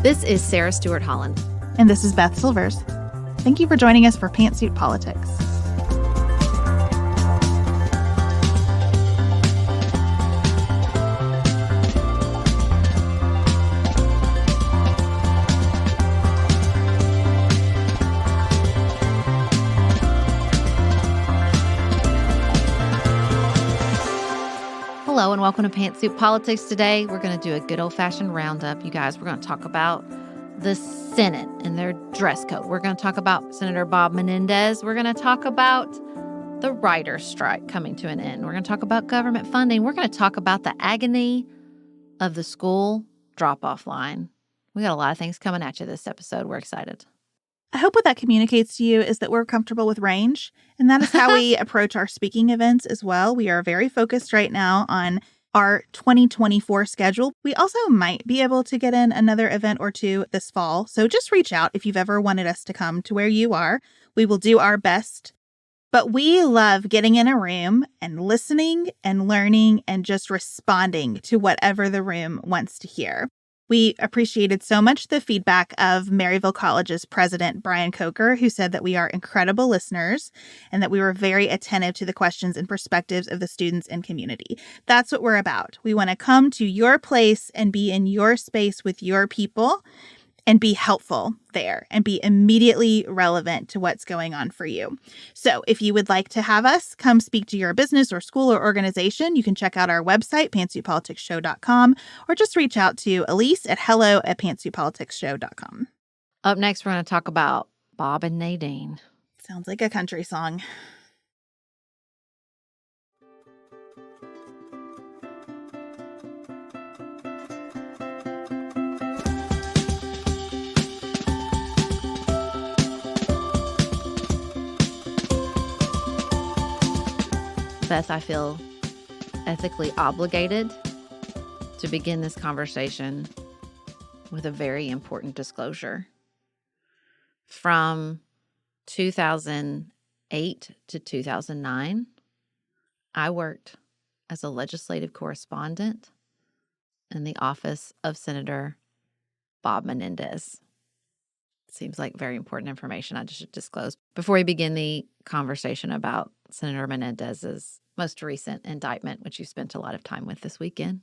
This is Sarah Stewart Holland. And this is Beth Silvers. Thank you for joining us for Pantsuit Politics. Hello and welcome to Pantsuit Politics. Today, we're going to do a good old-fashioned roundup. You guys, we're going to talk about the Senate and their dress code. We're going to talk about Senator Bob Menendez. We're going to talk about the writer's strike coming to an end. We're going to talk about government funding. We're going to talk about the agony of the school drop-off line. We got a lot of things coming at you this episode. We're excited. I hope what that communicates to you is that we're comfortable with range, and that is how we approach our speaking events as well. We are very focused right now on our 2024 schedule. We also might be able to get in another event or two this fall, so just reach out if you've ever wanted us to come to where you are. We will do our best, but we love getting in a room and listening and learning and just responding to whatever the room wants to hear. We appreciated so much the feedback of Maryville College's president, Brian Coker, who said that we are incredible listeners and that we were very attentive to the questions and perspectives of the students and community. That's what we're about. We want to come to your place and be in your space with your people and be helpful there and be immediately relevant to what's going on for you. So if you would like to have us come speak to your business or school or organization, you can check out our website, pantsuitpoliticsshow.com, or just reach out to Elise at hello@pantsuitpoliticsshow.com. Up next, we're going to talk about Bob and Nadine. Sounds like a country song. Beth, I feel ethically obligated to begin this conversation with a very important disclosure. From 2008 to 2009, I worked as a legislative correspondent in the office of Senator Bob Menendez. Seems like very important information I just should disclose. Before we begin the conversation about Senator Menendez's most recent indictment, which you spent a lot of time with this weekend.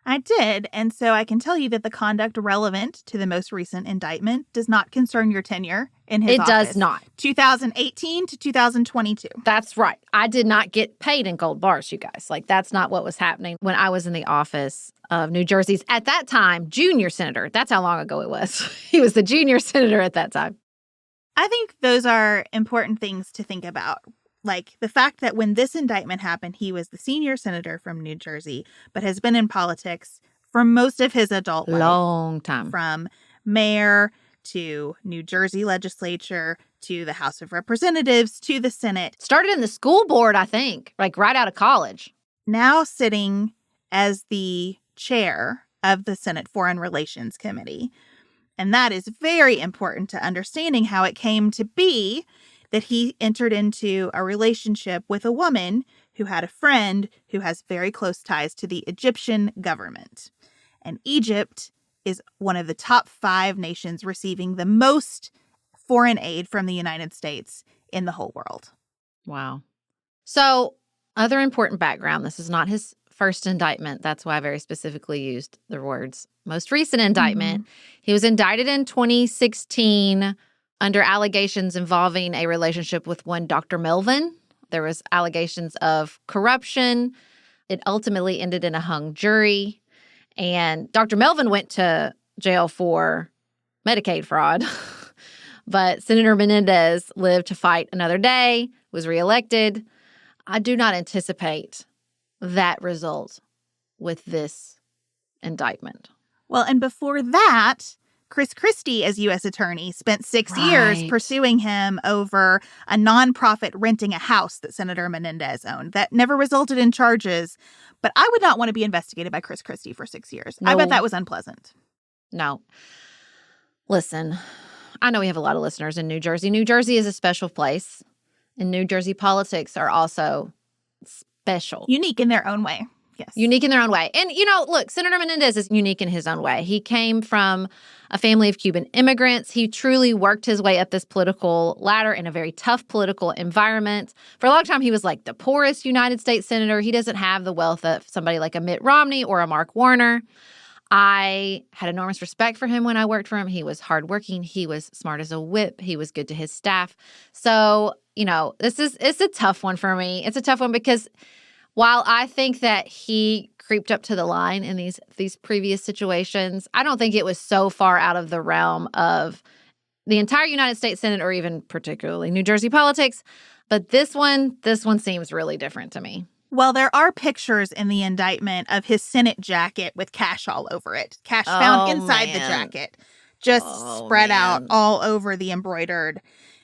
I did, and so I can tell you that the conduct relevant to the most recent indictment does not concern your tenure in his office. It does not. 2018 to 2022. That's right. I did not get paid in gold bars, you guys. Like, that's not what was happening when I was in the office of New Jersey's, at that time, junior senator. That's how long ago it was. He was the junior senator at that time. I think those are important things to think about. Like the fact that when this indictment happened, he was the senior senator from New Jersey, but has been in politics for most of his adult life. Long time. From mayor to New Jersey legislature to the House of Representatives to the Senate. Started in the school board, I think, like right out of college. Now sitting as the chair of the Senate Foreign Relations Committee. And that is very important to understanding how it came to be that he entered into a relationship with a woman who had a friend who has very close ties to the Egyptian government. And Egypt is one of the top 5 nations receiving the most foreign aid from the United States in the whole world. Wow. So, other important background, this is not his first indictment. That's why I very specifically used the words most recent indictment. He was indicted in 2016 under allegations involving a relationship with one Dr. Melvin. There was allegations of corruption. It ultimately ended in a hung jury. And Dr. Melvin went to jail for Medicaid fraud. But Senator Menendez lived to fight another day, was reelected. I do not anticipate that result with this indictment. Well, and before that, Chris Christie, as U.S. attorney, spent 6 years pursuing him over a nonprofit renting a house that Senator Menendez owned. That never resulted in charges, but I would not want to be investigated by Chris Christie for 6 years. No. I bet that was unpleasant. No. Listen, I know we have a lot of listeners in New Jersey. New Jersey is a special place in New Jersey politics are also special. Unique in their own way. Yes. Unique in their own way. And, look, Senator Menendez is unique in his own way. He came from a family of Cuban immigrants. He truly worked his way up this political ladder in a very tough political environment. For a long time, he was like the poorest United States senator. He doesn't have the wealth of somebody like a Mitt Romney or a Mark Warner. I had enormous respect for him when I worked for him. He was hardworking. He was smart as a whip. He was good to his staff. So, it's a tough one for me. It's a tough one because while I think that he creeped up to the line in these previous situations, I don't think it was so far out of the realm of the entire United States Senate or even particularly New Jersey politics. But this one seems really different to me. Well, there are pictures in the indictment of his Senate jacket with cash all over it. Cash found inside the jacket, just spread out all over the embroidered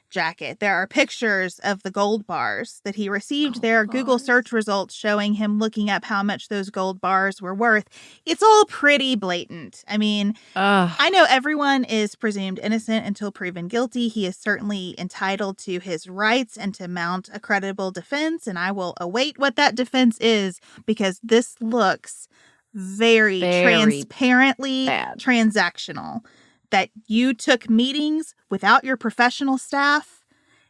jacket. There are pictures of the gold bars that he received. There are Google search results showing him looking up how much those gold bars were worth. It's all pretty blatant. I mean, I know everyone is presumed innocent until proven guilty. He is certainly entitled to his rights and to mount a credible defense, and I will await what that defense is because this looks very transparently bad. Transactional. That you took meetings without your professional staff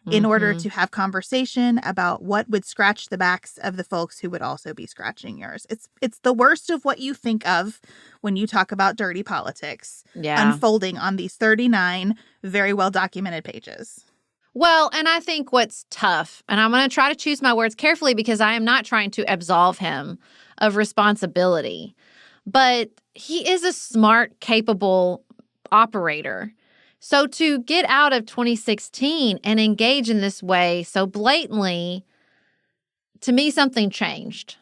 in order to have conversation about what would scratch the backs of the folks who would also be scratching yours. It's the worst of what you think of when you talk about dirty politics unfolding on these 39 very well documented pages. Well, and I think what's tough, and I'm going to try to choose my words carefully because I am not trying to absolve him of responsibility, but he is a smart, capable operator. So to get out of 2016 and engage in this way so blatantly, to me, something changed.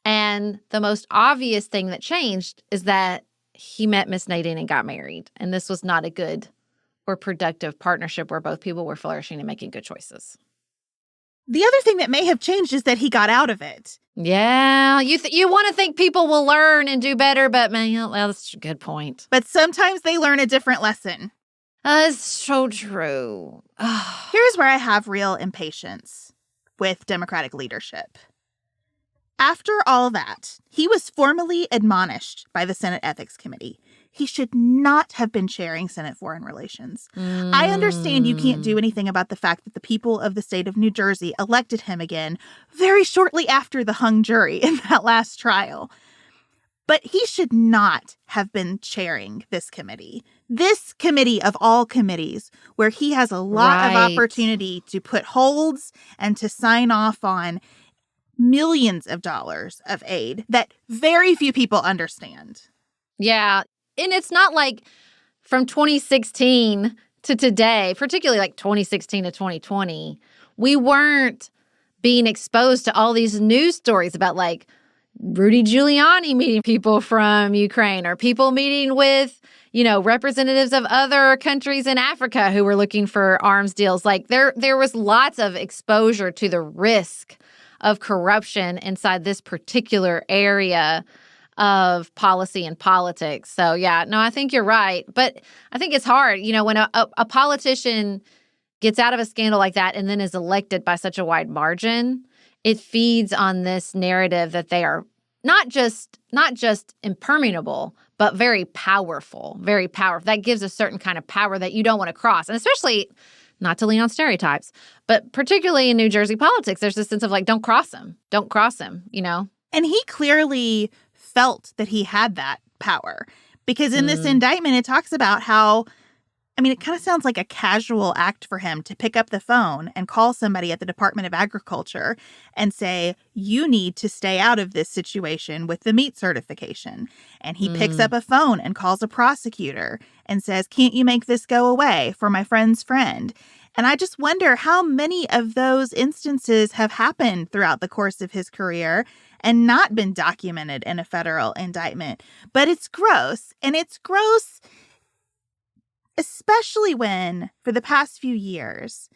And the most obvious thing that changed is that he met Miss Nadine and got married. And this was not a good or productive partnership where both people were flourishing and making good choices. The other thing that may have changed is that he got out of it. Yeah, you want to think people will learn and do better, but man, well, that's a good point. But sometimes they learn a different lesson. That's so true. Here's where I have real impatience with Democratic leadership. After all that, he was formally admonished by the Senate Ethics Committee. He should not have been chairing Senate Foreign Relations. I understand you can't do anything about the fact that the people of the state of New Jersey elected him again very shortly after the hung jury in that last trial. But he should not have been chairing this committee. This committee of all committees, where he has a lot of opportunity to put holds and to sign off on millions of dollars of aid that very few people understand. Yeah. And it's not like from 2016 to today, particularly like 2016 to 2020, we weren't being exposed to all these news stories about like Rudy Giuliani meeting people from Ukraine or people meeting with, representatives of other countries in Africa who were looking for arms deals. Like there was lots of exposure to the risk of corruption inside this particular area of policy and politics. So, yeah, no, I think you're right. But I think it's hard, when a politician gets out of a scandal like that and then is elected by such a wide margin, it feeds on this narrative that they are not just impermeable, but very powerful, very powerful. That gives a certain kind of power that you don't want to cross. And especially, not to lean on stereotypes, but particularly in New Jersey politics, there's this sense of like, don't cross him, And he clearly felt that he had that power because in this indictment, it talks about how, it kind of sounds like a casual act for him to pick up the phone and call somebody at the Department of Agriculture and say, you need to stay out of this situation with the meat certification. And he picks up a phone and calls a prosecutor and says, can't you make this go away for my friend's friend? And I just wonder how many of those instances have happened throughout the course of his career and not been documented in a federal indictment. But it's gross. And it's gross especially when, for the past few years,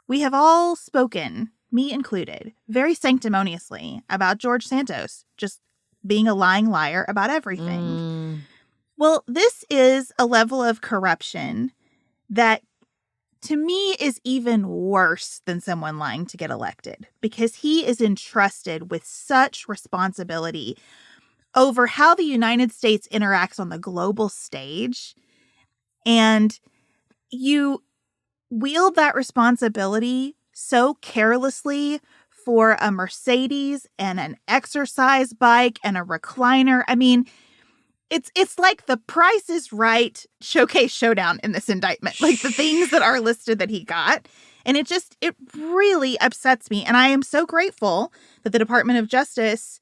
we have all spoken, me included, very sanctimoniously about George Santos just being a lying liar about everything. Well, this is a level of corruption that, to me, is even worse than someone lying to get elected, because he is entrusted with such responsibility over how the United States interacts on the global stage. And you wield that responsibility so carelessly for a Mercedes and an exercise bike and a recliner. I mean, it's like the Price is Right showcase showdown in this indictment, like the things that are listed that he got. And it really upsets me. And I am so grateful that the Department of Justice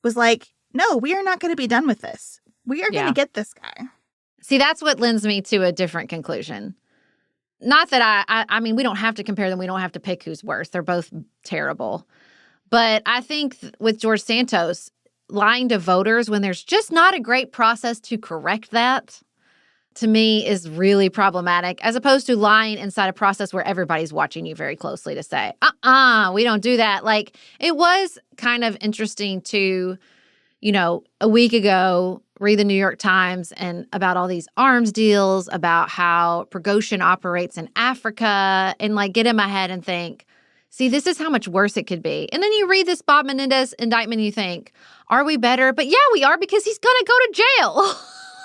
was like, no, we are not going to be done with this. We are going to get this guy. See, that's what lends me to a different conclusion. Not that I mean, we don't have to compare them. We don't have to pick who's worse. They're both terrible. But I think with George Santos, lying to voters when there's just not a great process to correct that, to me, is really problematic, as opposed to lying inside a process where everybody's watching you very closely to say, we don't do that. Like, it was kind of interesting to, a week ago, read the New York Times and about all these arms deals, about how Prigozhin operates in Africa, and like get in my head and think, see, this is how much worse it could be. And then you read this Bob Menendez indictment and you think, are we better? But yeah, we are, because he's going to go to jail.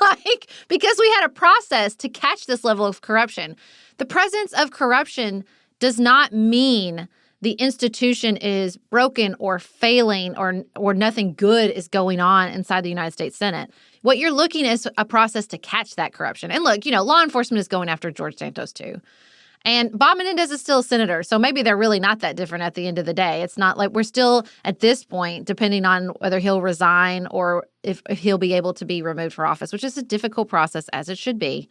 Like, because we had a process to catch this level of corruption. The presence of corruption does not mean the institution is broken or failing or nothing good is going on inside the United States Senate. What you're looking at is a process to catch that corruption. And look, law enforcement is going after George Santos too. And Bob Menendez is still a senator, so maybe they're really not that different at the end of the day. It's not like we're still, at this point, depending on whether he'll resign or if he'll be able to be removed from office, which is a difficult process, as it should be.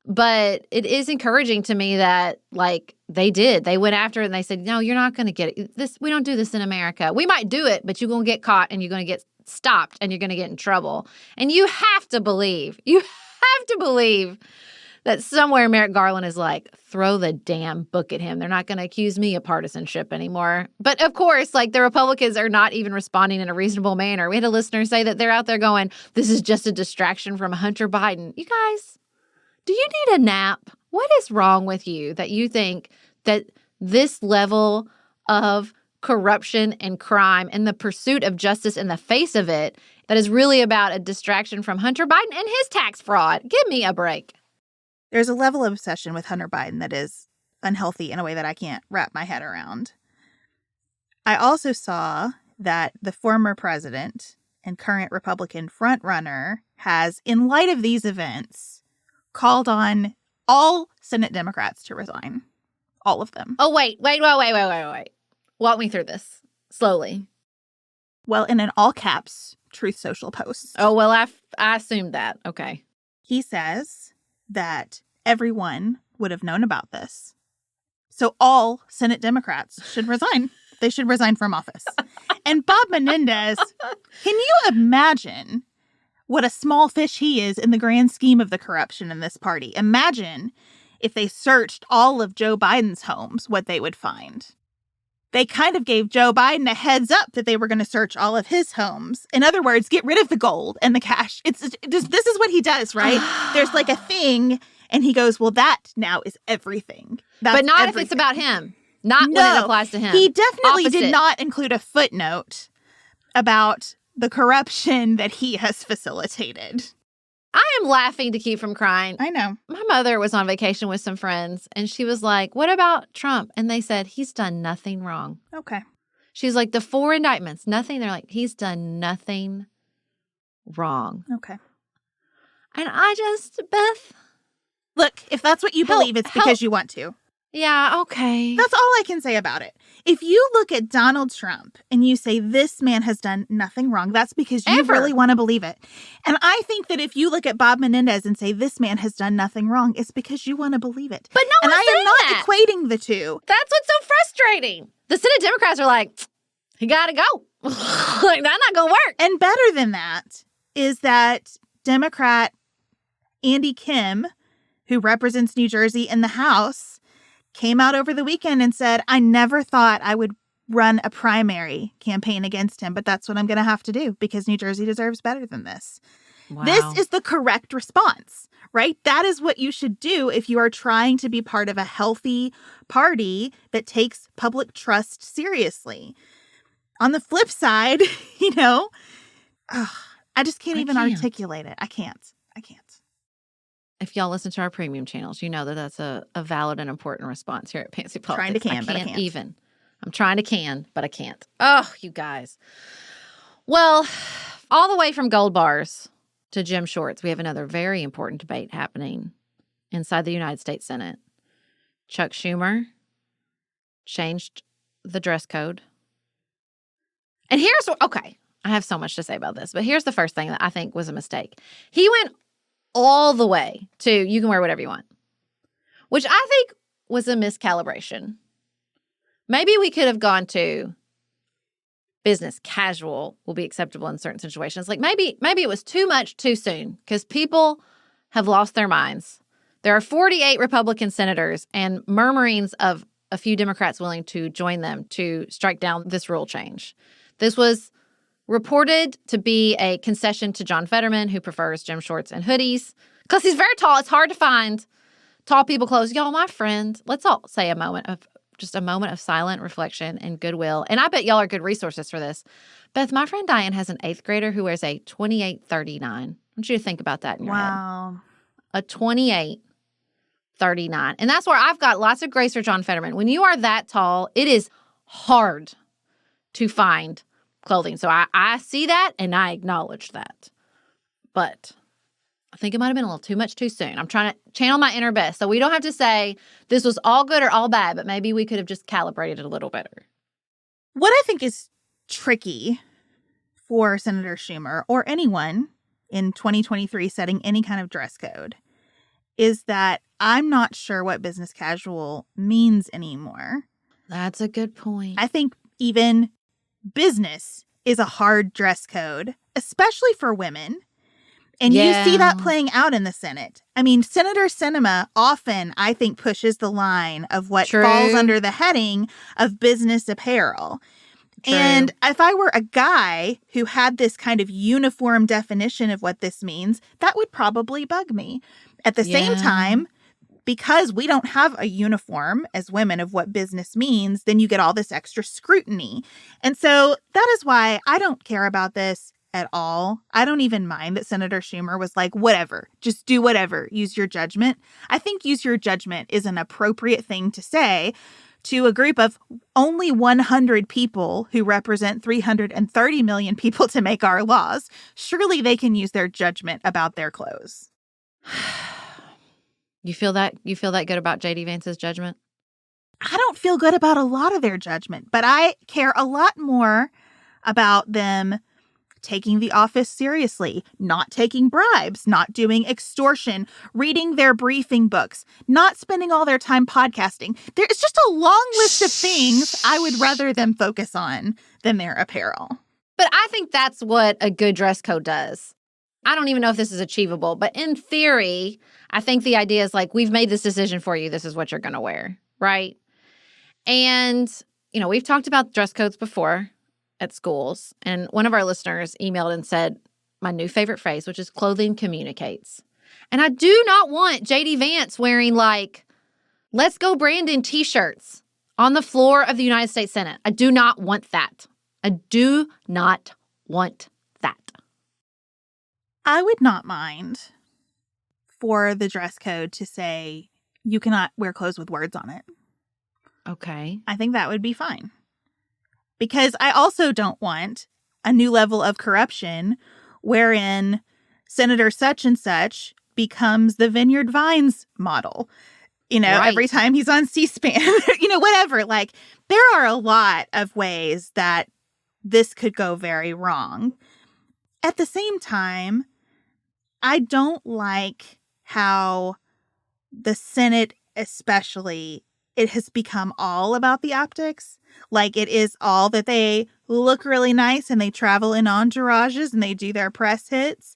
But it is encouraging to me that, like, they went after it and they said, no, you're not going to get it. We don't do this in America. We might do it, but you're going to get caught and you're going to get stopped and you're going to get in trouble. And you have to believe that somewhere Merrick Garland is like, throw the damn book at him. They're not going to accuse me of partisanship anymore. But of course, like, the Republicans are not even responding in a reasonable manner. We had a listener say that they're out there going, this is just a distraction from Hunter Biden. You guys, do you need a nap? What is wrong with you that you think that this level of corruption and crime and the pursuit of justice in the face of it, that is really about a distraction from Hunter Biden and his tax fraud? Give me a break. There's a level of obsession with Hunter Biden that is unhealthy in a way that I can't wrap my head around. I also saw that the former president and current Republican frontrunner has, in light of these events, called on all Senate Democrats to resign. All of them. Oh, wait. Walk me through this slowly. Well, in an all caps Truth Social post. Oh, well, I assumed that. Okay. He says that everyone would have known about this. So all Senate Democrats should resign. They should resign from office. And Bob Menendez, can you imagine what a small fish he is in the grand scheme of the corruption in this party? Imagine if they searched all of Joe Biden's homes, what they would find. They kind of gave Joe Biden a heads up that they were going to search all of his homes. In other words, get rid of the gold and the cash. This is what he does, right? There's like a thing, and he goes, well, that now is everything. That's but not everything. If it's about him. Not when it applies to him. He definitely Opposite. did not include a footnote about the corruption that he has facilitated. I am laughing to keep from crying. I know. My mother was on vacation with some friends, and she was like, what about Trump? And they said, he's done nothing wrong. Okay. She's like, the 4 indictments, nothing. They're like, he's done nothing wrong. Okay. And I just, Beth. Look, if that's what you believe, it's because you want to. Yeah, okay. That's all I can say about it. If you look at Donald Trump and you say this man has done nothing wrong, that's because you really want to believe it. And I think that if you look at Bob Menendez and say this man has done nothing wrong, it's because you want to believe it. But no one's saying that. And I am not equating the two. That's what's so frustrating. The Senate Democrats are like, he got to go. Like, that's not going to work. And better than that is that Democrat Andy Kim, who represents New Jersey in the House, came out over the weekend and said, I never thought I would run a primary campaign against him, but that's what I'm going to have to do because New Jersey deserves better than this. This Wow. is the correct response, right? That is what you should do if you are trying to be part of a healthy party that takes public trust seriously. On the flip side, I just can't even articulate it. I can't. If y'all listen to our premium channels, you know that that's a valid and important response here at Pantsy Politics. Trying to can, but I can't. Even. I'm trying to can, but I can't. Oh, you guys. Well, all the way from gold bars to gym shorts, we have another very important debate happening inside the United States Senate. Chuck Schumer changed the dress code. And okay, I have so much to say about this, but here's the first thing that I think was a mistake. He went all the way to you can wear whatever you want, which I think was a miscalibration. Maybe we could have gone to business casual will be acceptable in certain situations. Like maybe it was too much too soon because people have lost their minds. There are 48 Republican senators and murmurings of a few Democrats willing to join them to strike down this rule change. This was reported to be a concession to John Fetterman, who prefers gym shorts and hoodies. Because he's very tall. It's hard to find tall people clothes. Y'all, my friend, let's all say a moment of silent reflection and goodwill. And I bet y'all are good resources for this. Beth, my friend Diane has an 8th grader who wears a 2839. I want you to think about that in your head. Wow. A 2839. And that's where I've got lots of grace for John Fetterman. When you are that tall, it is hard to find clothing. So I see that and I acknowledge that. But I think it might have been a little too much too soon. I'm trying to channel my inner Beth. So we don't have to say this was all good or all bad, but maybe we could have just calibrated it a little better. What I think is tricky for Senator Schumer or anyone in 2023 setting any kind of dress code is that I'm not sure what business casual means anymore. That's a good point. I think even business is a hard dress code, especially for women. And you see that playing out in the Senate. I mean, Senator Sinema often, I think, pushes the line of what falls under the heading of business apparel. True. And if I were a guy who had this kind of uniform definition of what this means, that would probably bug me. At the same time, because we don't have a uniform as women of what business means, then you get all this extra scrutiny. And so that is why I don't care about this at all. I don't even mind that Senator Schumer was like, whatever, just do whatever, use your judgment. I think use your judgment is an appropriate thing to say to a group of only 100 people who represent 330 million people to make our laws. Surely they can use their judgment about their clothes. You feel that good about J.D. Vance's judgment? I don't feel good about a lot of their judgment, but I care a lot more about them taking the office seriously, not taking bribes, not doing extortion, reading their briefing books, not spending all their time podcasting. There's just a long list of things I would rather them focus on than their apparel. But I think that's what a good dress code does. I don't even know if this is achievable, but in theory, I think the idea is like, we've made this decision for you. This is what you're going to wear, right? And, we've talked about dress codes before at schools. And one of our listeners emailed and said, my new favorite phrase, which is clothing communicates. And I do not want J.D. Vance wearing Let's Go Brandon t-shirts on the floor of the United States Senate. I do not want that. I do not want that. I would not mind for the dress code to say you cannot wear clothes with words on it. Okay. I think that would be fine. Because I also don't want a new level of corruption wherein Senator such and such becomes the Vineyard Vines model. Every time he's on C-SPAN, whatever. There are a lot of ways that this could go very wrong. At the same time, I don't like how the Senate especially, it has become all about the optics. It is all that they look really nice and they travel in entourages and they do their press hits.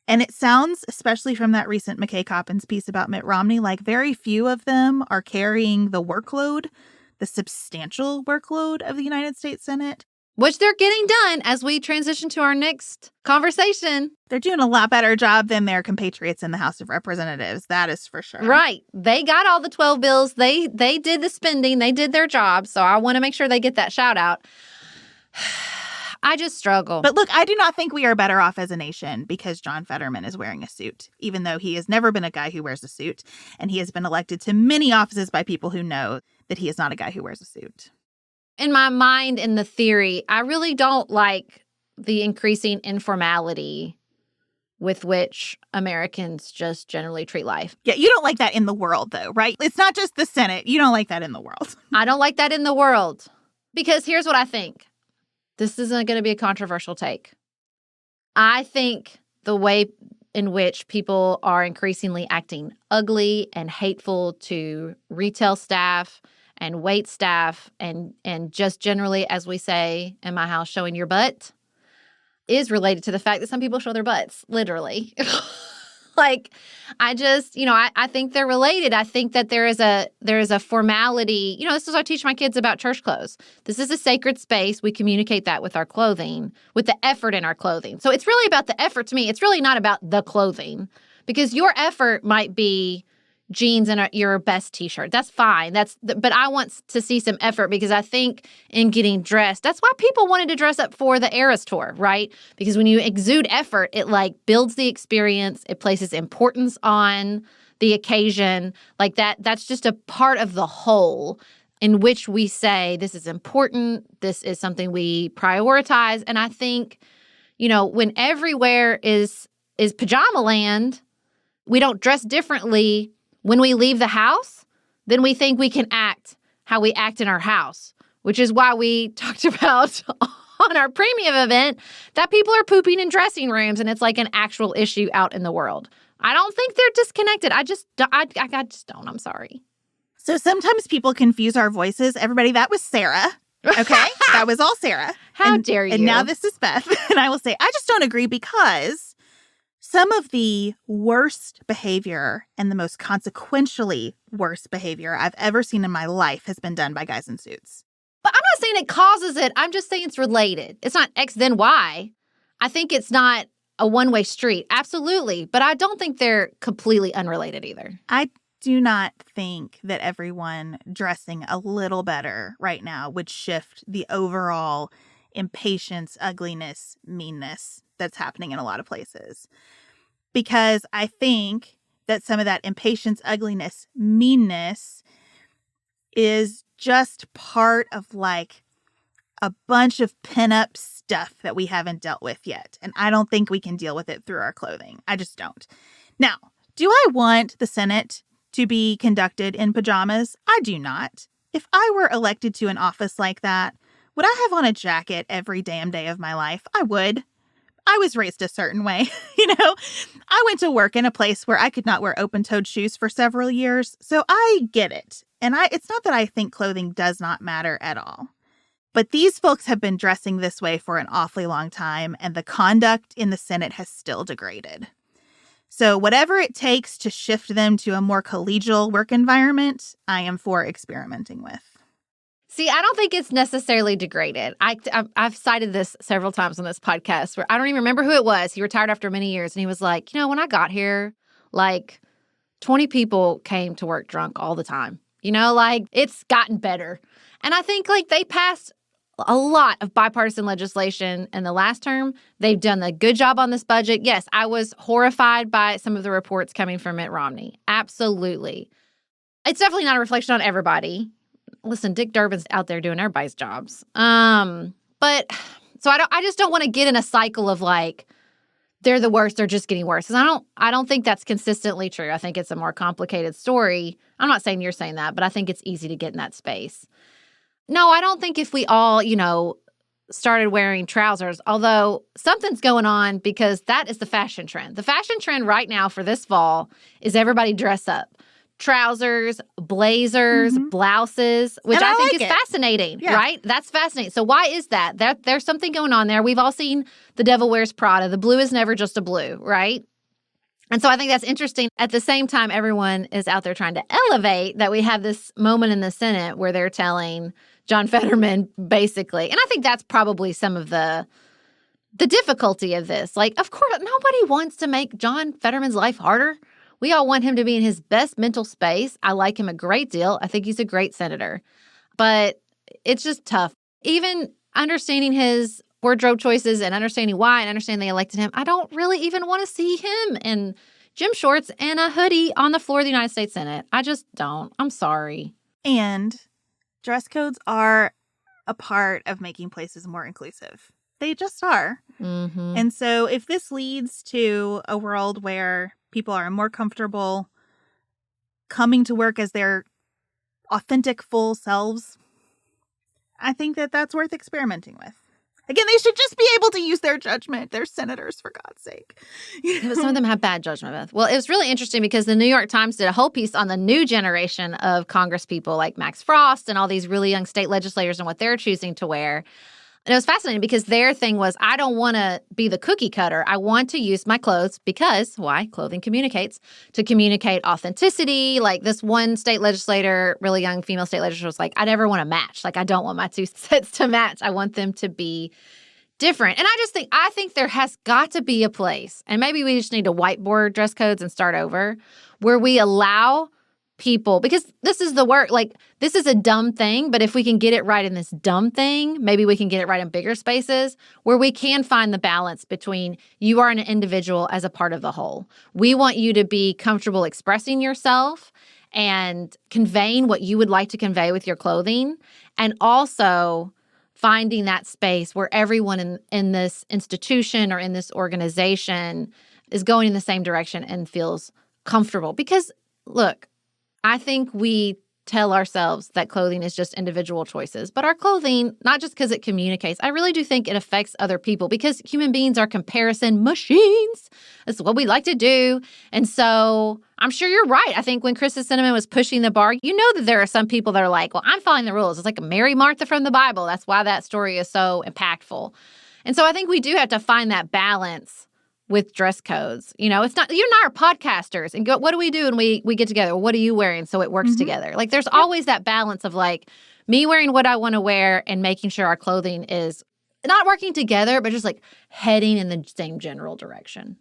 And it sounds, especially from that recent McKay Coppins piece about Mitt Romney, like very few of them are carrying the workload, the substantial workload of the United States Senate. which they're getting done as we transition to our next conversation. They're doing a lot better job than their compatriots in the House of Representatives. That is for sure. Right. They got all the 12 bills. They did the spending. They did their job. So I want to make sure they get that shout out. I just struggle. But look, I do not think we are better off as a nation because John Fetterman is wearing a suit, even though he has never been a guy who wears a suit. And he has been elected to many offices by people who know that he is not a guy who wears a suit. In my mind, in the theory, I really don't like the increasing informality with which Americans just generally treat life. Yeah, you don't like that in the world, though, right? It's not just the Senate. You don't like that in the world. I don't like that in the world because here's what I think. This isn't going to be a controversial take. I think the way in which people are increasingly acting ugly and hateful to retail staff and wait staff and just generally, as we say in my house, showing your butt is related to the fact that some people show their butts, literally. Like, I just, I think they're related. I think that there is a formality. This is what I teach my kids about church clothes. This is a sacred space. We communicate that with our clothing, with the effort in our clothing. So it's really about the effort to me. It's really not about the clothing because your effort might be jeans and your best t-shirt. That's fine. But I want to see some effort because I think in getting dressed, that's why people wanted to dress up for the Eras tour, right? Because when you exude effort, it builds the experience. It places importance on the occasion. That's just a part of the whole in which we say this is important. This is something we prioritize. And I think, when everywhere is pajama land, we don't dress differently when we leave the house, then we think we can act how we act in our house, which is why we talked about on our premium event that people are pooping in dressing rooms and it's like an actual issue out in the world. I don't think they're disconnected. I just don't. I'm sorry. So sometimes people confuse our voices. Everybody, that was Sarah. Okay? That was all Sarah. How dare you? And now this is Beth. And I will say, I just don't agree because some of the worst behavior and the most consequentially worst behavior I've ever seen in my life has been done by guys in suits. But I'm not saying it causes it. I'm just saying it's related. It's not X then Y. I think it's not a one-way street. Absolutely. But I don't think they're completely unrelated either. I do not think that everyone dressing a little better right now would shift the overall impatience, ugliness, meanness that's happening in a lot of places. Because I think that some of that impatience, ugliness, meanness is just part of a bunch of pinup stuff that we haven't dealt with yet. And I don't think we can deal with it through our clothing. I just don't. Now, do I want the Senate to be conducted in pajamas? I do not. If I were elected to an office like that, would I have on a jacket every damn day of my life? I would. I was raised a certain way. I went to work in a place where I could not wear open-toed shoes for several years. So I get it. And it's not that I think clothing does not matter at all. But these folks have been dressing this way for an awfully long time, and the conduct in the Senate has still degraded. So whatever it takes to shift them to a more collegial work environment, I am for experimenting with. See, I don't think it's necessarily degraded. I've cited this several times on this podcast where I don't even remember who it was. He retired after many years, and he was like, when I got here, 20 people came to work drunk all the time. It's gotten better. And I think, they passed a lot of bipartisan legislation in the last term. They've done a good job on this budget. Yes, I was horrified by some of the reports coming from Mitt Romney. Absolutely. It's definitely not a reflection on everybody. Listen, Dick Durbin's out there doing everybody's jobs. But so I just don't want to get in a cycle of they're the worst, they're just getting worse. Because I don't think that's consistently true. I think it's a more complicated story. I'm not saying you're saying that, but I think it's easy to get in that space. No, I don't think if we all, started wearing trousers, although something's going on because that is the fashion trend. The fashion trend right now for this fall is everybody dress up. Trousers, blazers, blouses, which I think is fascinating, right? That's fascinating. So why is that? There's something going on there. We've all seen The Devil Wears Prada. The blue is never just a blue, right? And so I think that's interesting. At the same time, everyone is out there trying to elevate that we have this moment in the Senate where they're telling John Fetterman, basically. And I think that's probably some of the difficulty of this. Like, of course, nobody wants to make John Fetterman's life harder. We all want him to be in his best mental space. I like him a great deal. I think he's a great senator. But it's just tough. Even understanding his wardrobe choices and understanding why and understanding they elected him, I don't really even want to see him in gym shorts and a hoodie on the floor of the United States Senate. I just don't. I'm sorry. And dress codes are a part of making places more inclusive. They just are. Mm-hmm. And so if this leads to a world where people are more comfortable coming to work as their authentic, full selves, I think that that's worth experimenting with. Again, they should just be able to use their judgment. They're senators, for God's sake. But some of them have bad judgment, Beth. Well, it was really interesting because the New York Times did a whole piece on the new generation of Congress people like Max Frost and all these really young state legislators and what they're choosing to wear. And it was fascinating because their thing was, I don't want to be the cookie cutter. I want to use my clothes because, why? Clothing communicates, to communicate authenticity. Like this one state legislator, really young female state legislator was like, I never want to match. Like, I don't want my two sets to match. I want them to be different. And I think there has got to be a place, and maybe we just need to whiteboard dress codes and start over, where we allow people, because this is the work, like this is a dumb thing, but if we can get it right in this dumb thing, maybe we can get it right in bigger spaces where we can find the balance between you are an individual as a part of the whole. We want you to be comfortable expressing yourself and conveying what you would like to convey with your clothing, and also finding that space where everyone in this institution or in this organization is going in the same direction and feels comfortable. Because, look, I think we tell ourselves that clothing is just individual choices, but our clothing, not just because it communicates, I really do think it affects other people because human beings are comparison machines. That's what we like to do. And so I'm sure you're right. I think when Krista Cinnamon was pushing the bar, you know that there are some people that are like, well, I'm following the rules. It's like Mary Martha from the Bible. That's why that story is so impactful. And so I think we do have to find that balance with dress codes. You know, it's not, you and I are podcasters and go, what do we do when we get together? What are you wearing? So it works together. Like there's always that balance of like me wearing what I want to wear and making sure our clothing is not working together, but just like heading in the same general direction.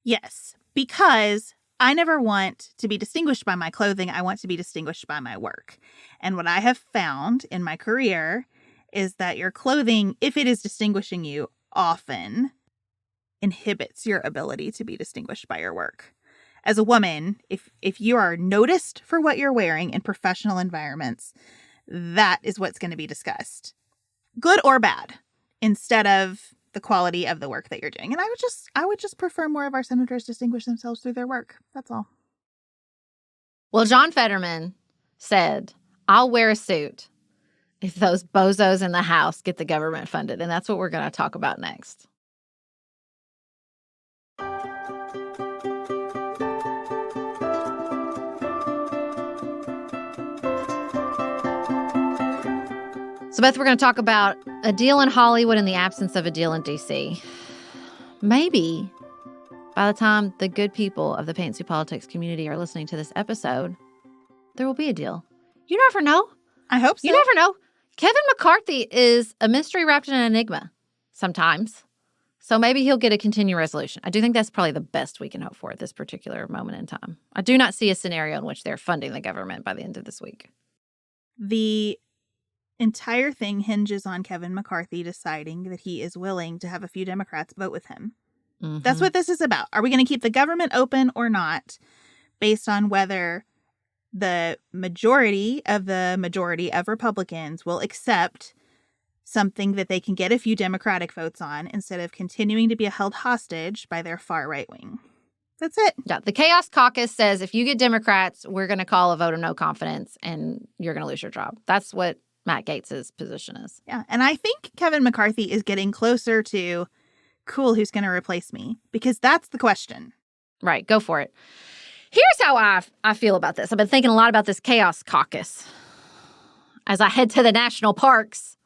Yes, because I never want to be distinguished by my clothing. I want to be distinguished by my work. And what I have found in my career is that your clothing, if it is distinguishing you, often inhibits your ability to be distinguished by your work. As a woman, if you are noticed for what you're wearing in professional environments, that is what's going to be discussed, good or bad, instead of the quality of the work that you're doing. And I would just prefer more of our senators distinguish themselves through their work. That's all. Well, John Fetterman said, I'll wear a suit if those bozos in the House get the government funded. And that's what we're going to talk about next. So, Beth, we're going to talk about a deal in Hollywood in the absence of a deal in D.C. Maybe by the time the good people of the Pantsuit Politics community are listening to this episode, there will be a deal. You never know. I hope so. You never know. Kevin McCarthy is a mystery wrapped in an enigma sometimes. So maybe he'll get a continuing resolution. I do think that's probably the best we can hope for at this particular moment in time. I do not see a scenario in which they're funding the government by the end of this week. The entire thing hinges on Kevin McCarthy deciding that he is willing to have a few Democrats vote with him. Mm-hmm. That's what this is about. Are we going to keep the government open or not, based on whether the majority of Republicans will accept something that they can get a few Democratic votes on instead of continuing to be held hostage by their far right wing? That's it. Yeah, the Chaos Caucus says if you get Democrats, we're going to call a vote of no confidence and you're going to lose your job. That's what Matt Gaetz's position is. Yeah, and I think Kevin McCarthy is getting closer to, cool, who's going to replace me? Because that's the question. Right, go for it. Here's how I feel about this. I've been thinking a lot about this Chaos Caucus as I head to the national parks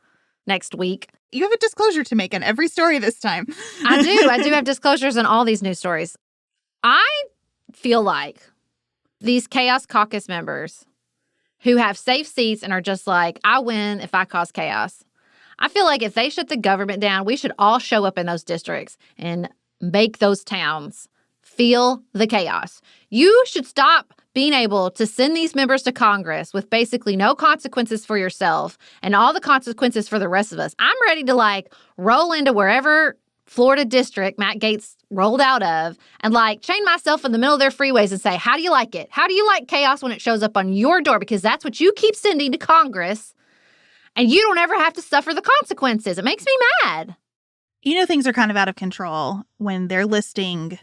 next week. You have a disclosure to make on every story this time. I do have disclosures on all these news stories. I feel like these Chaos Caucus members who have safe seats and are just like, I win if I cause chaos. I feel like if they shut the government down, we should all show up in those districts and make those towns feel the chaos. You should stop being able to send these members to Congress with basically no consequences for yourself and all the consequences for the rest of us. I'm ready to roll into wherever Florida district Matt Gaetz rolled out of and chain myself in the middle of their freeways and say, how do you like it? How do you like chaos when it shows up on your door? Because that's what you keep sending to Congress and you don't ever have to suffer the consequences. It makes me mad. You know, things are kind of out of control when they're listing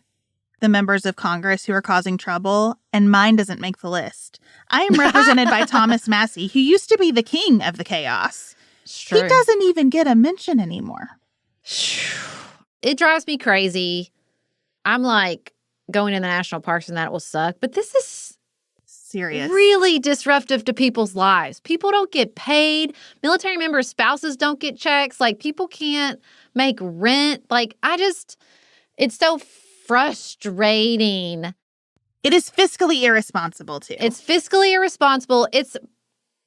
the members of Congress who are causing trouble, and mine doesn't make the list. I am represented by Thomas Massey, who used to be the king of the chaos. He doesn't even get a mention anymore. It drives me crazy. I'm going in the national parks and that will suck, but this is serious. Really disruptive to people's lives. People don't get paid. Military members' spouses don't get checks. People can't make rent. It's so frustrating. It is fiscally irresponsible, too. It's fiscally irresponsible. It's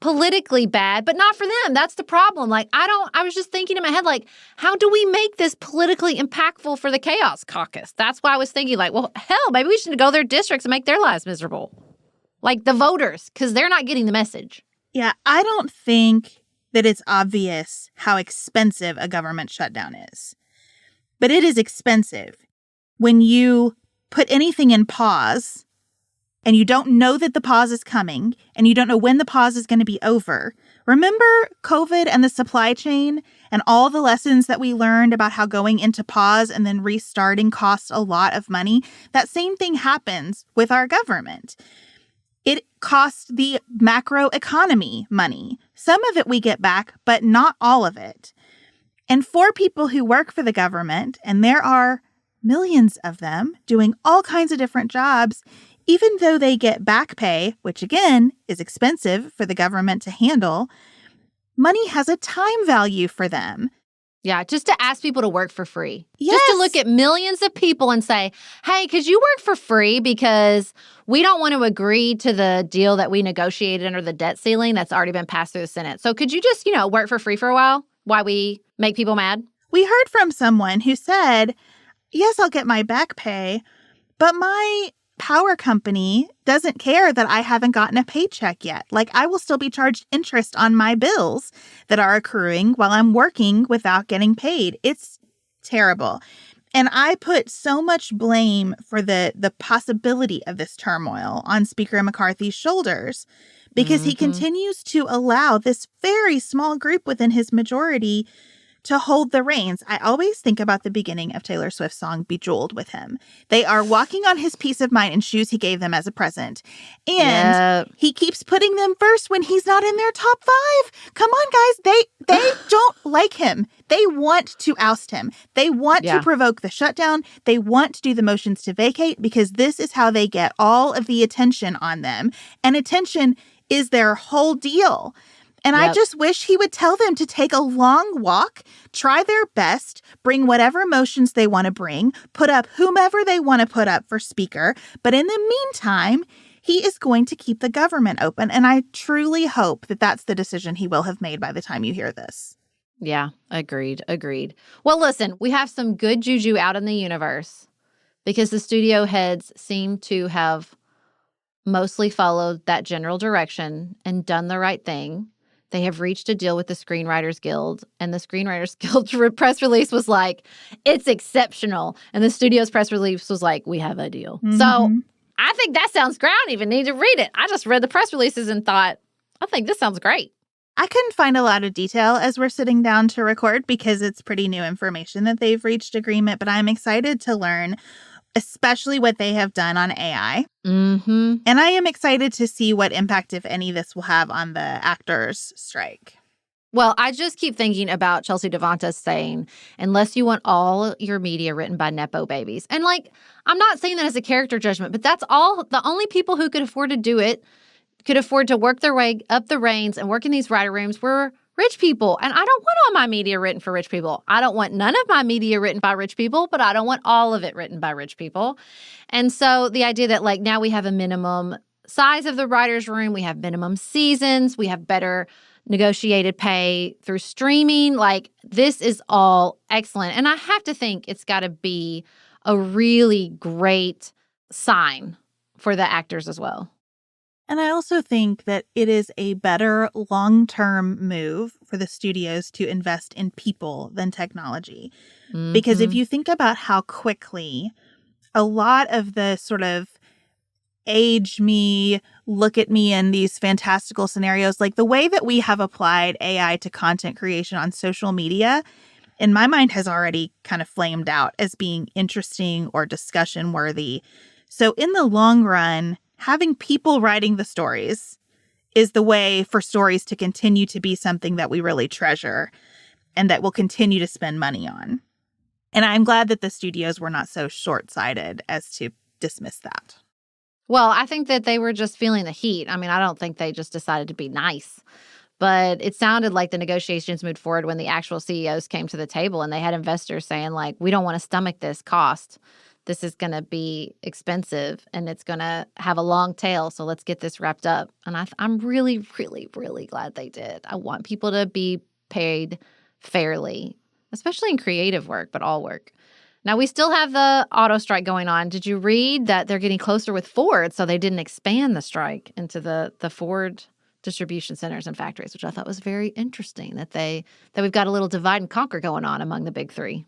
politically bad, but not for them. That's the problem. I was just thinking in my head, how do we make this politically impactful for the Chaos Caucus? That's why I was thinking, well, hell, maybe we should go to their districts and make their lives miserable. The voters, because they're not getting the message. Yeah, I don't think that it's obvious how expensive a government shutdown is. But it is expensive. When you put anything in pause and you don't know that the pause is coming and you don't know when the pause is going to be over. Remember COVID and the supply chain and all the lessons that we learned about how going into pause and then restarting costs a lot of money? That same thing happens with our government. It costs the macro economy money. Some of it we get back, but not all of it. And for people who work for the government, and there are millions of them doing all kinds of different jobs, even though they get back pay, which again is expensive for the government to handle, money has a time value for them. Yeah, just to ask people to work for free. Yes. Just to look at millions of people and say, hey, could you work for free because we don't want to agree to the deal that we negotiated under the debt ceiling that's already been passed through the Senate. So could you just, work for free for a while we make people mad? We heard from someone who said, yes, I'll get my back pay, but my power company doesn't care that I haven't gotten a paycheck yet. I will still be charged interest on my bills that are accruing while I'm working without getting paid. It's terrible. And I put so much blame for the possibility of this turmoil on Speaker McCarthy's shoulders because he continues to allow this very small group within his majority to hold the reins. I always think about the beginning of Taylor Swift's song Bejeweled with him. They are walking on his peace of mind in shoes he gave them as a present. And he keeps putting them first when he's not in their top 5. Come on, guys. They don't like him. They want to oust him. They want to provoke the shutdown. They want to do the motions to vacate because this is how they get all of the attention on them. And attention is their whole deal. And I just wish he would tell them to take a long walk, try their best, bring whatever motions they want to bring, put up whomever they want to put up for speaker. But in the meantime, he is going to keep the government open. And I truly hope that that's the decision he will have made by the time you hear this. Yeah, agreed. Well, listen, we have some good juju out in the universe because the studio heads seem to have mostly followed that general direction and done the right thing. They have reached a deal with the Screenwriters Guild, and the Screenwriters Guild press release was it's exceptional. And the studio's press release was we have a deal. So I think that sounds great. I don't even need to read it. I just read the press releases and thought, I think this sounds great. I couldn't find a lot of detail as we're sitting down to record because it's pretty new information that they've reached agreement, but I'm excited to learn especially what they have done on AI. And I am excited to see what impact, if any, this will have on the actors' strike. Well, I just keep thinking about Chelsea Devonta saying, unless you want all your media written by Nepo babies. And I'm not saying that as a character judgment, but that's all. The only people who could afford to do it, could afford to work their way up the reins and work in these writer rooms were rich people. And I don't want all my media written for rich people. I don't want none of my media written by rich people, but I don't want all of it written by rich people. And so the idea that now we have a minimum size of the writer's room. We have minimum seasons. We have better negotiated pay through streaming. Like, this is all excellent. And I have to think it's got to be a really great sign for the actors as well. And I also think that it is a better long-term move for the studios to invest in people than technology. Mm-hmm. Because if you think about how quickly a lot of the sort of age me, look at me in these fantastical scenarios, like the way that we have applied AI to content creation on social media, in my mind has already kind of flamed out as being interesting or discussion worthy. So in the long run, having people writing the stories is the way for stories to continue to be something that we really treasure and that we'll continue to spend money on. And I'm glad that the studios were not so short-sighted as to dismiss that. Well, I think that they were just feeling the heat. I mean, I don't think they just decided to be nice. But it sounded like the negotiations moved forward when the actual CEOs came to the table and they had investors saying, like, we don't want to stomach this cost. This is going to be expensive and it's going to have a long tail. So let's get this wrapped up. And I'm really, really, really glad they did. I want people to be paid fairly, especially in creative work, but all work. Now, we still have the auto strike going on. Did you read that they're getting closer with Ford? So they didn't expand the strike into the Ford distribution centers and factories, which I thought was very interesting, that we've got a little divide and conquer going on among the big three.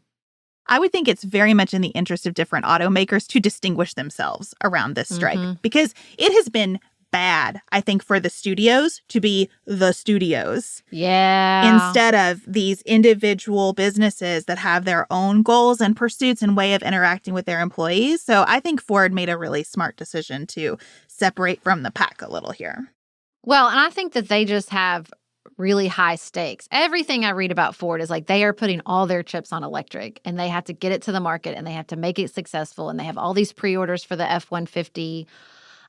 I would think it's very much in the interest of different automakers to distinguish themselves around this strike because it has been bad, I think, for the studios to be the studios. Yeah. Instead of these individual businesses that have their own goals and pursuits and way of interacting with their employees. So I think Ford made a really smart decision to separate from the pack a little here. Well, and I think that they just have really high stakes. Everything I read about Ford is like they are putting all their chips on electric and they have to get it to the market and they have to make it successful and they have all these pre-orders for the F-150.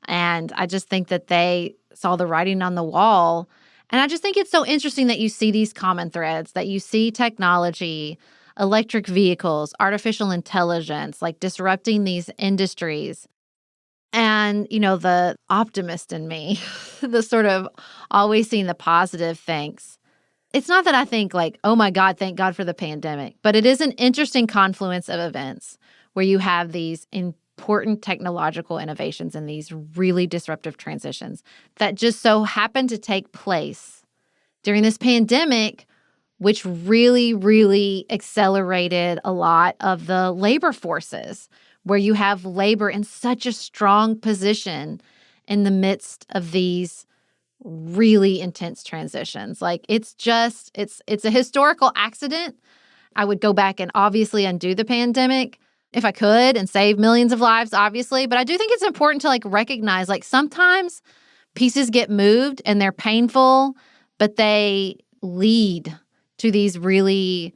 And I just think that they saw the writing on the wall. And I just think it's so interesting that you see these common threads, that you see technology, electric vehicles, artificial intelligence, like disrupting these industries. And, you know, the optimist in me, the sort of always seeing the positive things. It's not that I think like, oh my God, thank God for the pandemic, but it is an interesting confluence of events where you have these important technological innovations and these really disruptive transitions that just so happen to take place during this pandemic, which really, really accelerated a lot of the labor forces, where you have labor in such a strong position in the midst of these really intense transitions. Like, it's a historical accident. I would go back and obviously undo the pandemic if I could and save millions of lives, obviously. But I do think it's important to like recognize, like, sometimes pieces get moved and they're painful, but they lead to these really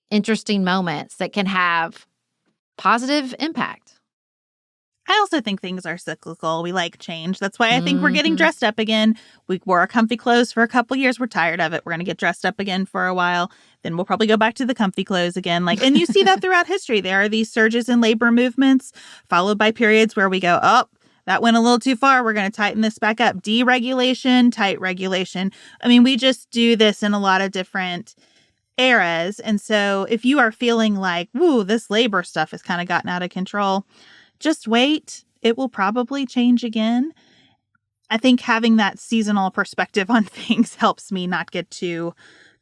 interesting moments that can have positive impact. I also think things are cyclical. We like change. That's why I think we're getting dressed up again. We wore our comfy clothes for a couple years. We're tired of it. We're going to get dressed up again for a while. Then we'll probably go back to the comfy clothes again. And you see that throughout history. There are these surges in labor movements, followed by periods where we go, oh, that went a little too far. We're going to tighten this back up. Deregulation, tight regulation. I mean, we just do this in a lot of different eras. And so if you are feeling like, woo, this labor stuff has kind of gotten out of control, just wait. It will probably change again. I think having that seasonal perspective on things helps me not get too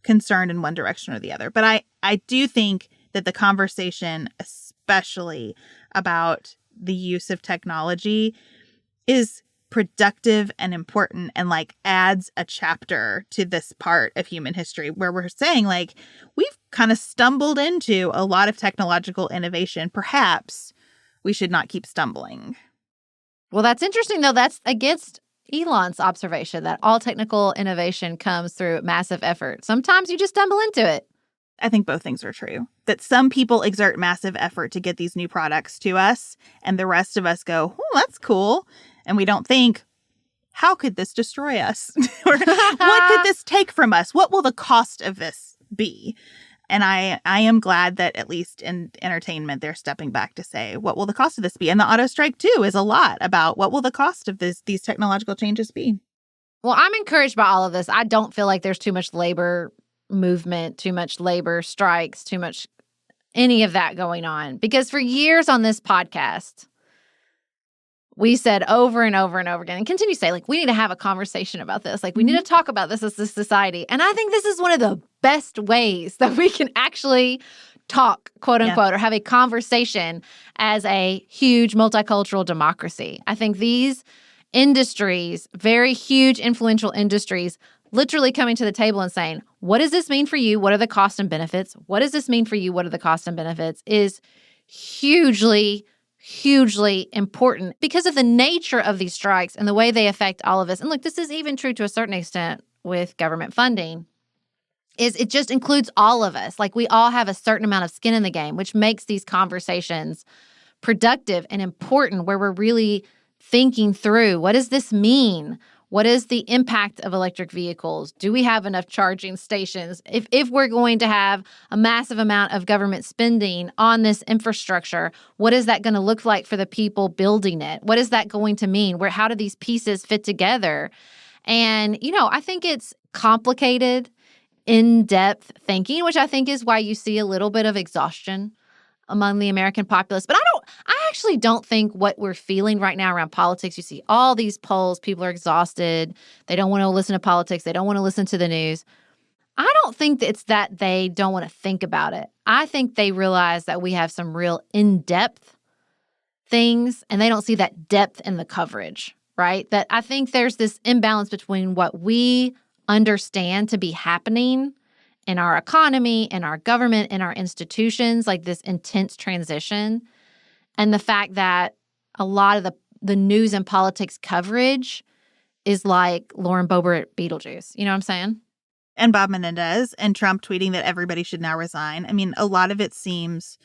concerned in one direction or the other. But I do think that the conversation, especially about the use of technology, is productive and important and like adds a chapter to this part of human history where we're saying like we've kind of stumbled into a lot of technological innovation. Perhaps we should not keep stumbling. Well, that's interesting, though. That's against Elon's observation that all technical innovation comes through massive effort. Sometimes you just stumble into it. I think both things are true. That some people exert massive effort to get these new products to us, and the rest of us go, oh, that's cool. And we don't think, how could this destroy us? Or what could this take from us? What will the cost of this be? And I am glad that at least in entertainment, they're stepping back to say, what will the cost of this be? And the auto strike, too, is a lot about what will the cost of these technological changes be? Well, I'm encouraged by all of this. I don't feel like there's too much labor movement, too much labor strikes, too much any of that going on. Because for years on this podcast, we said over and over and over again, and continue to say, like, we need to have a conversation about this. Like, we need to talk about this as a society. And I think this is one of the best ways that we can actually talk, quote unquote, or have a conversation as a huge multicultural democracy. I think these industries, very huge, influential industries, literally coming to the table and saying, what does this mean for you? What are the costs and benefits? What does this mean for you? What are the costs and benefits? Is hugely important because of the nature of these strikes and the way they affect all of us. And look, this is even true to a certain extent with government funding, is it just includes all of us. Like, we all have a certain amount of skin in the game, which makes these conversations productive and important, where we're really thinking through, what does this mean? What is the impact of electric vehicles? Do we have enough charging stations? If we're going to have a massive amount of government spending on this infrastructure, what is that going to look like for the people building it? What is that going to mean? How do these pieces fit together? And, I think it's complicated, in-depth thinking, which I think is why you see a little bit of exhaustion among the American populace. But I actually don't think what we're feeling right now around politics, you see all these polls, people are exhausted. They don't want to listen to politics. They don't want to listen to the news. I don't think that it's that they don't want to think about it. I think they realize that we have some real in-depth things, and they don't see that depth in the coverage, right? That I think there's this imbalance between what we understand to be happening in our economy, in our government, in our institutions, like this intense transition, and the fact that a lot of the news and politics coverage is like Lauren Boebert at Beetlejuice. You know what I'm saying? And Bob Menendez and Trump tweeting that everybody should now resign. I mean, a lot of it seems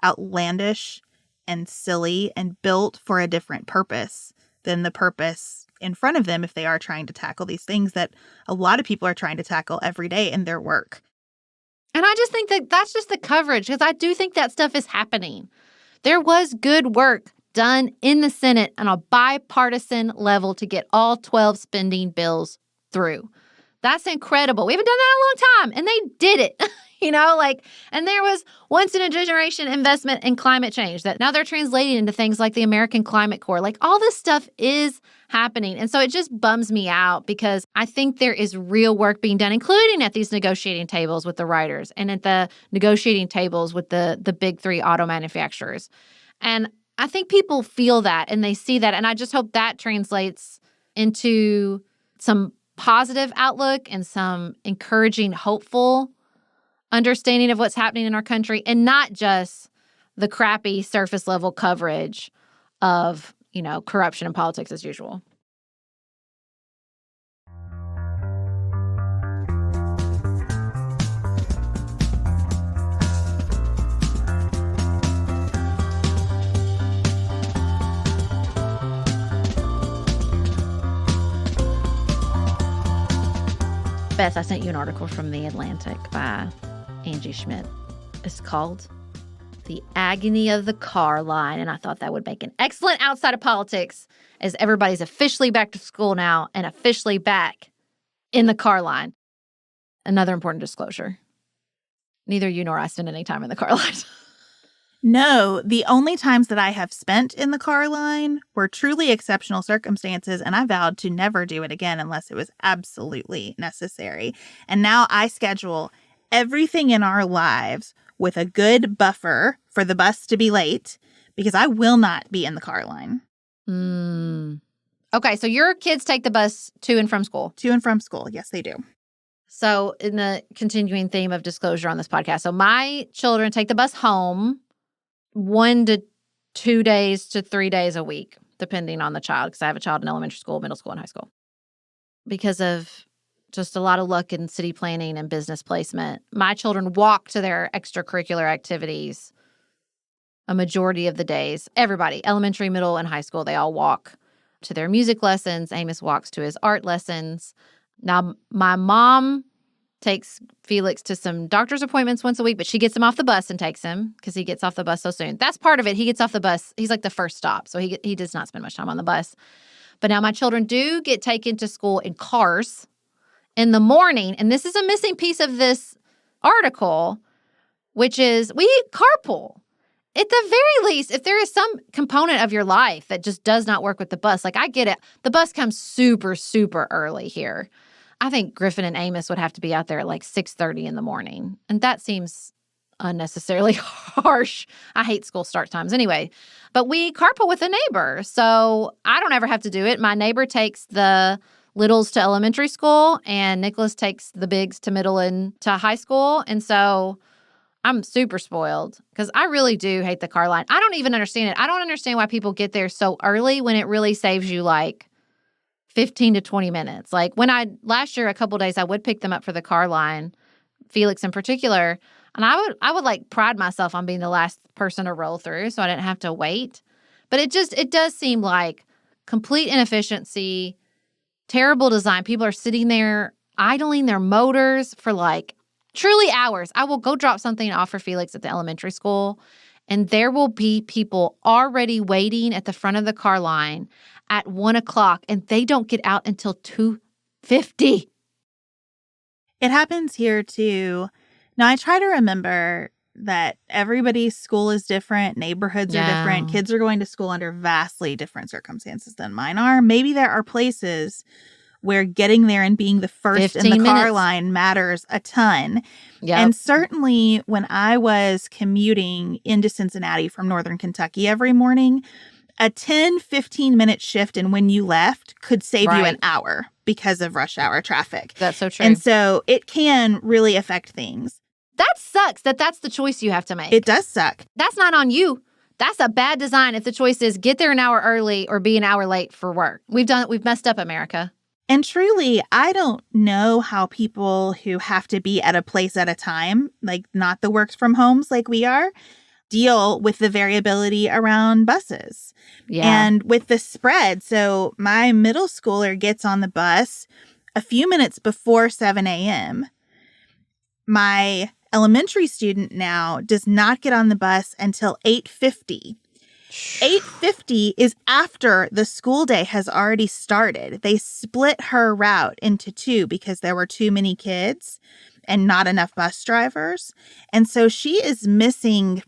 outlandish and silly and built for a different purpose than the purpose in front of them if they are trying to tackle these things that a lot of people are trying to tackle every day in their work. And I just think that that's just the coverage, because I do think that stuff is happening. There was good work done in the Senate on a bipartisan level to get all 12 spending bills through. That's incredible. We haven't done that in a long time, and they did it. And there was once in a generation investment in climate change that now they're translating into things like the American Climate Corps. Like, all this stuff is happening. And so it just bums me out, because I think there is real work being done, including at these negotiating tables with the writers and at the negotiating tables with the big three auto manufacturers. And I think people feel that and they see that. And I just hope that translates into some positive outlook and some encouraging, hopeful understanding of what's happening in our country, and not just the crappy surface level coverage of, corruption and politics as usual. Beth, I sent you an article from The Atlantic by Angie Schmidt. It's called The Agony of the Car Line, and I thought that would make an excellent outside of politics, as everybody's officially back to school now and officially back in the car line. Another important disclosure. Neither you nor I spend any time in the car line. No, the only times that I have spent in the car line were truly exceptional circumstances, and I vowed to never do it again unless it was absolutely necessary. And now I schedule everything in our lives with a good buffer for the bus to be late, because I will not be in the car line. Okay, so your kids take the bus to and from school? To and from school, yes, they do. So in the continuing theme of disclosure on this podcast, so my children take the bus home 1 to 2 days to 3 days a week, depending on the child, because I have a child in elementary school, middle school, and high school. Because of just a lot of luck in city planning and business placement, my children walk to their extracurricular activities a majority of the days. Everybody, elementary, middle, and high school, they all walk to their music lessons. Amos walks to his art lessons. Now, my mom takes Felix to some doctor's appointments once a week, but she gets him off the bus and takes him because he gets off the bus so soon. That's part of it. He gets off the bus. He's like the first stop, so he does not spend much time on the bus. But now my children do get taken to school in cars in the morning, and this is a missing piece of this article, which is we carpool. At the very least, if there is some component of your life that just does not work with the bus, like I get it. The bus comes super, super early here. I think Griffin and Amos would have to be out there at like 6:30 in the morning. And that seems unnecessarily harsh. I hate school start times anyway. But we carpool with a neighbor. So I don't ever have to do it. My neighbor takes the littles to elementary school and Nicholas takes the bigs to middle and to high school. And so I'm super spoiled because I really do hate the car line. I don't even understand it. I don't understand why people get there so early when it really saves you like 15 to 20 minutes. Like last year, a couple of days, I would pick them up for the car line, Felix in particular. And I would like pride myself on being the last person to roll through so I didn't have to wait. But it does seem like complete inefficiency, terrible design. People are sitting there idling their motors for like truly hours. I will go drop something off for Felix at the elementary school, and there will be people already waiting at the front of the car line at 1 o'clock, and they don't get out until 2:50. It happens here too. Now, I try to remember that everybody's school is different, neighborhoods are different, kids are going to school under vastly different circumstances than mine are. Maybe there are places where getting there and being the first in the car line matters a ton. Yep. And certainly when I was commuting into Cincinnati from Northern Kentucky every morning, a 10, 15-minute shift in when you left could save you an hour because of rush hour traffic. That's so true. And so it can really affect things. That sucks that's the choice you have to make. It does suck. That's not on you. That's a bad design if the choice is get there an hour early or be an hour late for work. We've messed up, America. And truly, I don't know how people who have to be at a place at a time, like not the works from homes like we are, deal with the variability around buses. Yeah. And with the spread, so my middle schooler gets on the bus a few minutes before 7 a.m. My elementary student now does not get on the bus until 8:50. 8:50 is after the school day has already started. They split her route into two because there were too many kids and not enough bus drivers. And so she is missing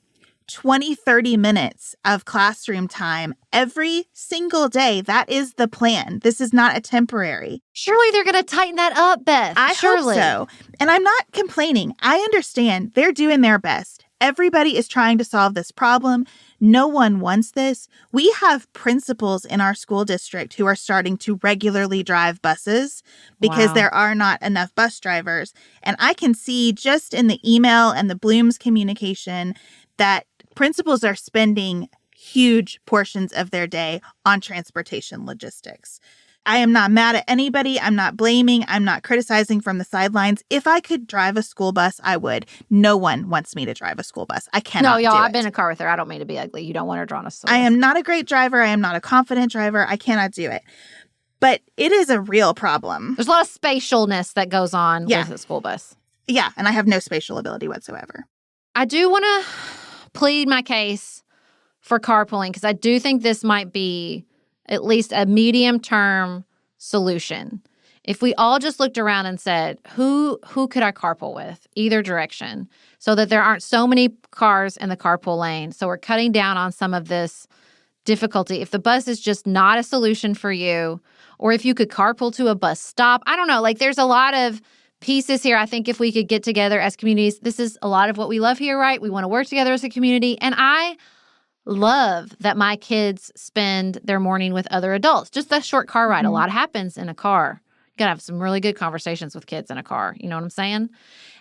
20, 30 minutes of classroom time every single day. That is the plan. This is not a temporary. Surely they're going to tighten that up, Beth. I hope so. And I'm not complaining. I understand. They're doing their best. Everybody is trying to solve this problem. No one wants this. We have principals in our school district who are starting to regularly drive buses because there are not enough bus drivers. And I can see just in the email and the Bloom's communication that principals are spending huge portions of their day on transportation logistics. I am not mad at anybody. I'm not blaming. I'm not criticizing from the sidelines. If I could drive a school bus, I would. No one wants me to drive a school bus. I cannot do it. I've been in a car with her. I don't mean to be ugly. You don't want her drawn a school bus. I am not a great driver. I am not a confident driver. I cannot do it. But it is a real problem. There's a lot of spatialness that goes on with a school bus. Yeah, and I have no spatial ability whatsoever. I do want to plead my case for carpooling because I do think this might be at least a medium-term solution. If we all just looked around and said, who could I carpool with? Either direction. So that there aren't so many cars in the carpool lane. So we're cutting down on some of this difficulty. If the bus is just not a solution for you, or if you could carpool to a bus stop, I don't know. Like there's a lot of pieces here. I think if we could get together as communities, this is a lot of what we love here, right? We want to work together as a community. And I love that my kids spend their morning with other adults. Just a short car ride. A lot happens in a car. You got to have some really good conversations with kids in a car. You know what I'm saying?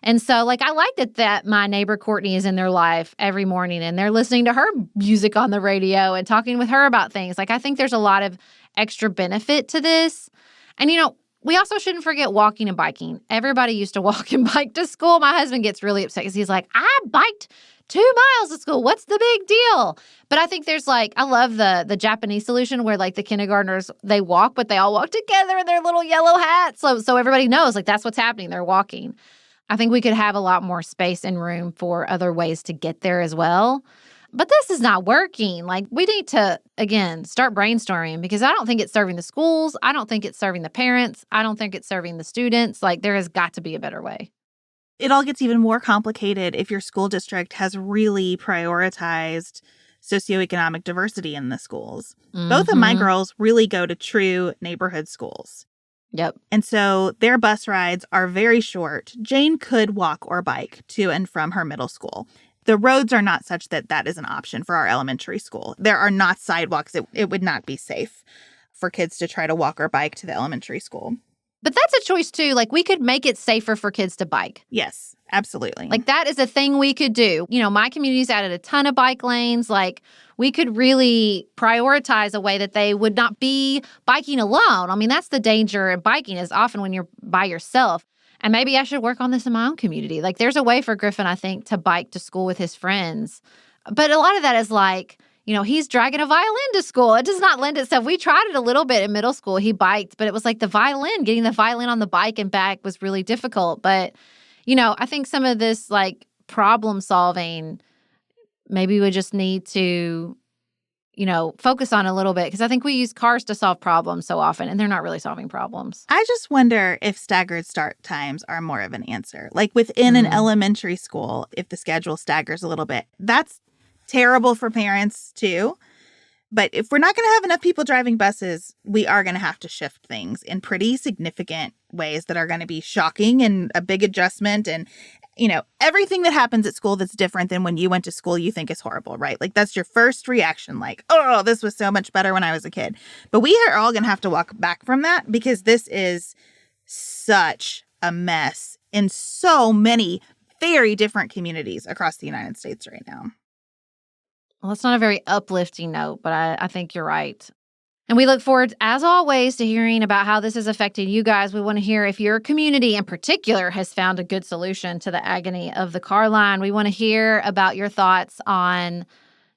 And so, like, I like that my neighbor Courtney is in their life every morning and they're listening to her music on the radio and talking with her about things. Like, I think there's a lot of extra benefit to this. And, we also shouldn't forget walking and biking. Everybody used to walk and bike to school. My husband gets really upset because he's like, I biked 2 miles to school. What's the big deal? But I think there's I love the Japanese solution where the kindergartners, they walk, but they all walk together in their little yellow hats. So everybody knows that's what's happening. They're walking. I think we could have a lot more space and room for other ways to get there as well. But this is not working. We need to, again, start brainstorming because I don't think it's serving the schools. I don't think it's serving the parents. I don't think it's serving the students. There has got to be a better way. It all gets even more complicated if your school district has really prioritized socioeconomic diversity in the schools. Mm-hmm. Both of my girls really go to true neighborhood schools. Yep. And so their bus rides are very short. Jane could walk or bike to and from her middle school. The roads are not such that that is an option for our elementary school. There are not sidewalks. It would not be safe for kids to try to walk or bike to the elementary school. But that's a choice, too. We could make it safer for kids to bike. Yes, absolutely. That is a thing we could do. My community's added a ton of bike lanes. We could really prioritize a way that they would not be biking alone. I mean, that's the danger of biking is often when you're by yourself. And maybe I should work on this in my own community. There's a way for Griffin, I think, to bike to school with his friends. But a lot of that is he's dragging a violin to school. It does not lend itself. We tried it a little bit in middle school. He biked, but it was the violin, getting the violin on the bike and back was really difficult. But, I think some of this problem solving, maybe we just need to, focus on a little bit because I think we use cars to solve problems so often and they're not really solving problems. I just wonder if staggered start times are more of an answer. Within an elementary school, if the schedule staggers a little bit, that's terrible for parents too. But if we're not going to have enough people driving buses, we are going to have to shift things in pretty significant ways that are going to be shocking and a big adjustment. And, everything that happens at school that's different than when you went to school you think is horrible, right? That's your first reaction, oh, this was so much better when I was a kid. But we are all going to have to walk back from that because this is such a mess in so many very different communities across the United States right now. Well, it's not a very uplifting note, but I think you're right. And we look forward, as always, to hearing about how this is affecting you guys. We want to hear if your community in particular has found a good solution to the agony of the car line. We want to hear about your thoughts on,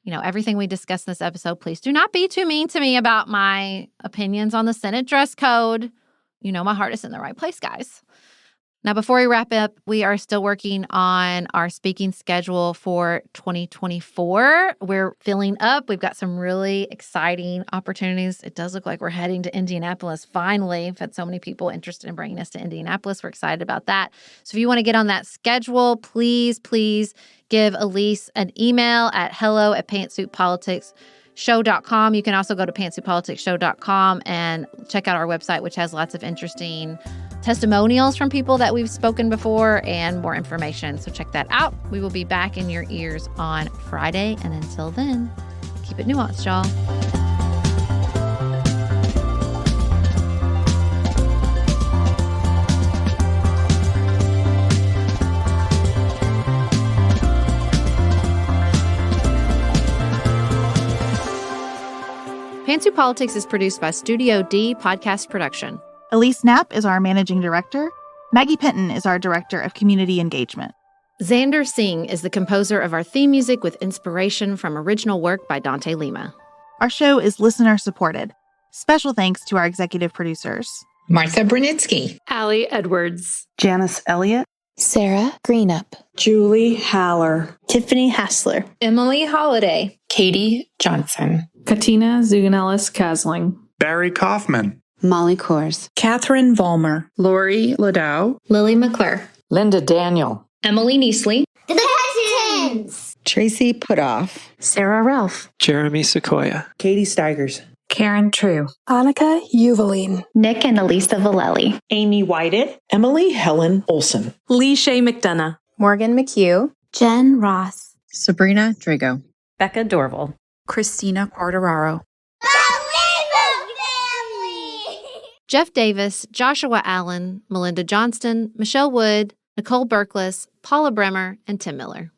everything we discussed in this episode. Please do not be too mean to me about my opinions on the Senate dress code. My heart is in the right place, guys. Now, before we wrap up, we are still working on our speaking schedule for 2024. We're filling up. We've got some really exciting opportunities. It does look like we're heading to Indianapolis finally. We've had so many people interested in bringing us to Indianapolis. We're excited about that. So if you want to get on that schedule, please give Elise an email at hello@pantsuitpoliticsshow.com. You can also go to pantsuitpoliticsshow.com and check out our website, which has lots of interesting testimonials from people that we've spoken before and more information. So check that out. We will be back in your ears on Friday. And until then, keep it nuanced, y'all. Pantsuit Politics is produced by Studio D Podcast Production. Elise Knapp is our managing director. Maggie Penton is our director of community engagement. Xander Singh is the composer of our theme music with inspiration from original work by Dante Lima. Our show is listener supported. Special thanks to our executive producers: Martha Brunitsky, Allie Edwards, Janice Elliott, Sarah Greenup, Julie Haller, Tiffany Hassler, Emily Holiday, Katie Johnson, Katina Zuganellis-Kasling, Barry Kaufman, Molly Kors, Catherine Vollmer, Lori Ladow, Lily McClure, Linda Daniel, Emily Neasley, The Hutchins, Tracy Putoff, Sarah Ralph, Jeremy Sequoia, Katie Steigers, Karen True, Annika Uvaline, Nick and Elisa Valelli, Amy Whited, Emily Helen Olson, Lee Shea McDonough, Morgan McHugh, Jen Ross, Sabrina Drago, Becca Dorval, Christina Quartararo, Jeff Davis, Joshua Allen, Melinda Johnston, Michelle Wood, Nicole Berkless, Paula Bremer, and Tim Miller.